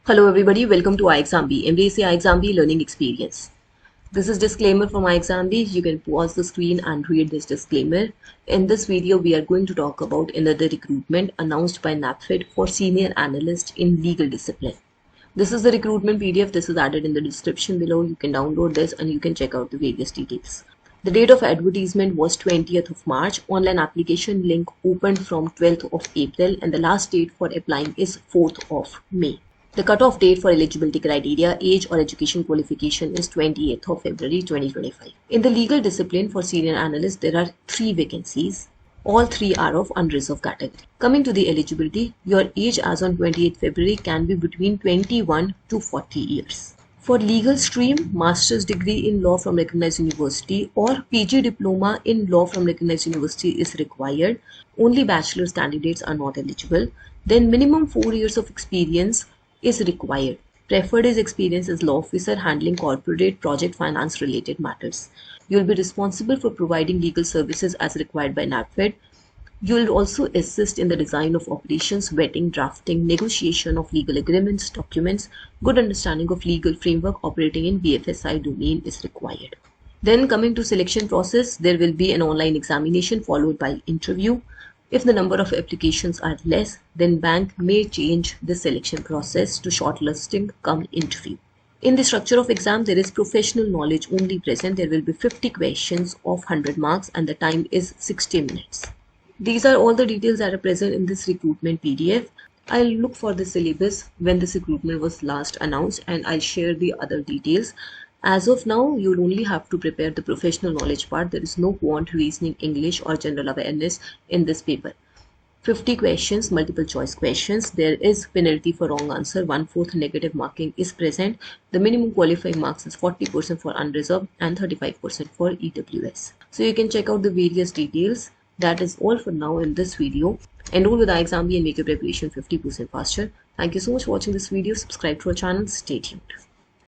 Hello everybody, welcome to iExamB. Embrace the iExamB learning experience. This is disclaimer from iExamB. You can pause the screen and read this disclaimer. In this video, we are going to talk about another recruitment announced by NAPFED for senior analyst in legal discipline. This is the recruitment PDF. This is added in the description below. You can download this and you can check out the various details. The date of advertisement was 20th of March. Online application link opened from 12th of April and the last date for applying is 4th of May. The cutoff date for eligibility criteria, age or education qualification is 28th of February 2025. In the legal discipline for senior analyst, there are 3 vacancies. All 3 are of unreserved category. Coming to the eligibility, your age as on 28th February can be between 21 to 40 years. For legal stream, master's degree in law from recognized university or PG diploma in law from recognized university is required. Only bachelor's candidates are not eligible. Then minimum 4 years of experience is required. Preferred is experience as law officer handling corporate project finance related matters. You will be responsible for providing legal services as required by NAPFED. You will also assist in the design of operations, vetting, drafting, negotiation of legal agreements, documents. Good understanding of legal framework operating in BFSI domain is required. Then coming to selection process, there will be an online examination followed by interview. If the number of applications are less, then bank may change the selection process to shortlisting come interview. In the structure of exam, there is professional knowledge only present. There will be 50 questions of 100 marks and the time is 60 minutes. These are all the details that are present in this recruitment PDF. I'll look for the syllabus when this recruitment was last announced and I'll share the other details. As of now, you'll only have to prepare the professional knowledge part. There is no quant, reasoning, English or general awareness in this paper. 50 questions, multiple choice questions. There is penalty for wrong answer. 1/4 negative marking is present. The minimum qualifying marks is 40% for unreserved and 35% for EWS. So you can check out the various details. That is all for now in this video. Enroll with iExamB and make your preparation 50% faster. Thank you so much for watching this video. Subscribe to our channel. Stay tuned.